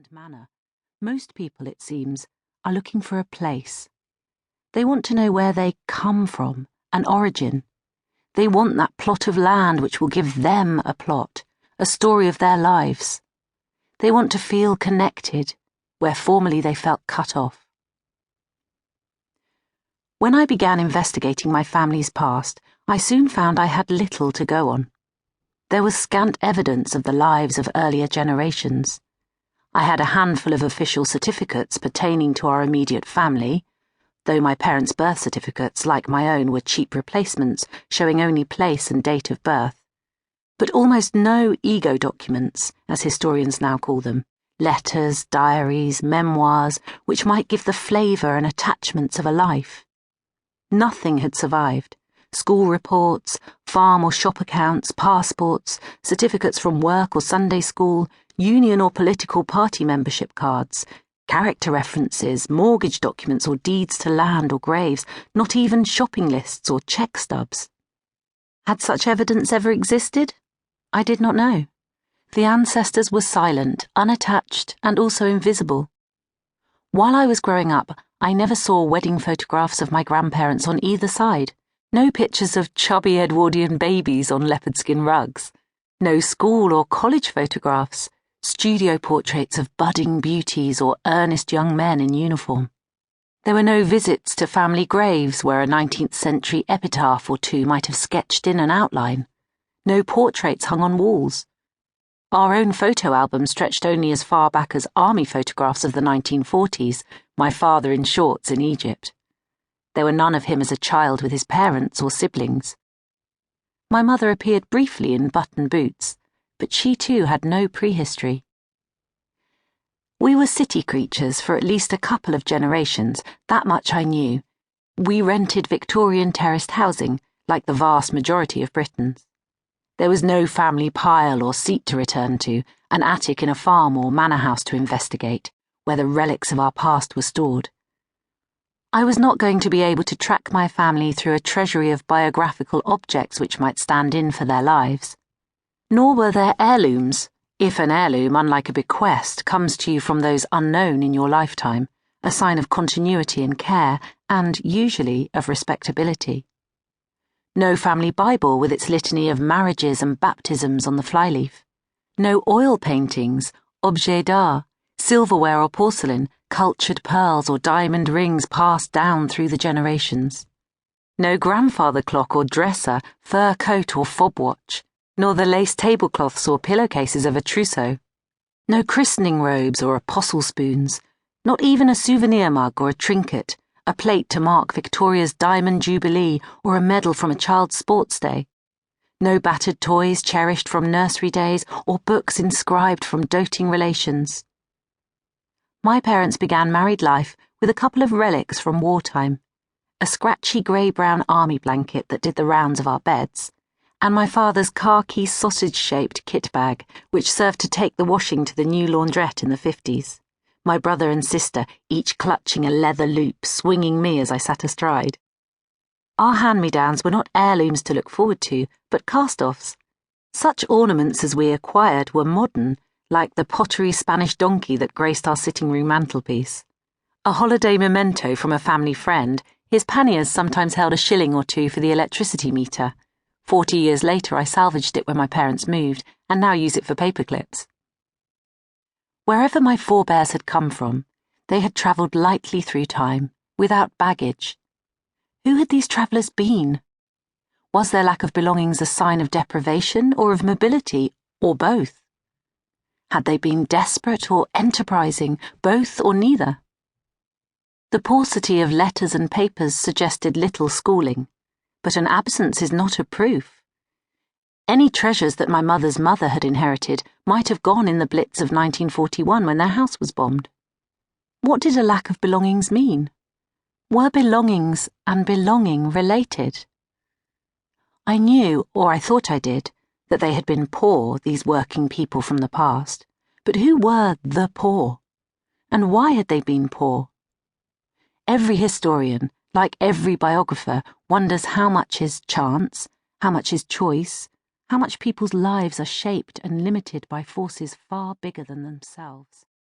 bland manner, most people, it seems, are looking for a place. They want to know where they come from, an origin. They want that plot of land which will give them a plot, a story of their lives. They want to feel connected, where formerly they felt cut off. When I began investigating my family's past, I soon found I had little to go on. There was scant evidence of the lives of earlier generations. I had a handful of official certificates pertaining to our immediate family, though my parents' birth certificates, like my own, were cheap replacements showing only place and date of birth, but almost no ego documents, as historians now call them, letters, diaries, memoirs, which might give the flavour and attachments of a life. Nothing had survived. School reports, farm or shop accounts, passports, certificates from work or Sunday school, union or political party membership cards, character references, mortgage documents or deeds to land or graves, not even shopping lists or cheque stubs. Had such evidence ever existed? I did not know. The ancestors were silent, unattached, and also invisible. While I was growing up, I never saw wedding photographs of my grandparents on either side. No pictures of chubby Edwardian babies on leopard skin rugs. No school or college photographs, studio portraits of budding beauties or earnest young men in uniform. There were no visits to family graves where a 19th century epitaph or two might have sketched in an outline. No portraits hung on walls. Our own photo album stretched only as far back as army photographs of the 1940s, my father in shorts in Egypt. There were none of him as a child with his parents or siblings. My mother appeared briefly in button boots, but she too had no prehistory. We were city creatures for at least a couple of generations, that much I knew. We rented Victorian terraced housing, like the vast majority of Britons. There was no family pile or seat to return to, an attic in a farm or manor house to investigate, where the relics of our past were stored. I was not going to be able to track my family through a treasury of biographical objects which might stand in for their lives. Nor were there heirlooms, if an heirloom, unlike a bequest, comes to you from those unknown in your lifetime, a sign of continuity and care, and, usually, of respectability. No family Bible with its litany of marriages and baptisms on the flyleaf. No oil paintings, objets d'art, silverware or porcelain, cultured pearls or diamond rings passed down through the generations. No grandfather clock or dresser, fur coat or fob watch, nor the lace tablecloths or pillowcases of a trousseau. No christening robes or apostle spoons, not even a souvenir mug or a trinket, a plate to mark Victoria's Diamond Jubilee or a medal from a child's sports day. No battered toys cherished from nursery days or books inscribed from doting relations. My parents began married life with a couple of relics from wartime, a scratchy grey-brown army blanket that did the rounds of our beds, and my father's khaki sausage-shaped kit bag, which served to take the washing to the new laundrette in the 50s, my brother and sister each clutching a leather loop, swinging me as I sat astride. Our hand-me-downs were not heirlooms to look forward to, but cast-offs. Such ornaments as we acquired were modern, like the pottery Spanish donkey that graced our sitting-room mantelpiece. A holiday memento from a family friend, his panniers sometimes held a shilling or two for the electricity meter. 40 years later I salvaged it when my parents moved, and now use it for paper clips. Wherever my forebears had come from, they had travelled lightly through time, without baggage. Who had these travellers been? Was their lack of belongings a sign of deprivation or of mobility, or both? Had they been desperate or enterprising, both or neither? The paucity of letters and papers suggested little schooling, but an absence is not a proof. Any treasures that my mother's mother had inherited might have gone in the Blitz of 1941 when their house was bombed. What did a lack of belongings mean? Were belongings and belonging related? I knew, or I thought I did, that they had been poor, these working people from the past. But who were the poor? And why had they been poor? Every historian, like every biographer, wonders how much is chance, how much is choice, how much people's lives are shaped and limited by forces far bigger than themselves.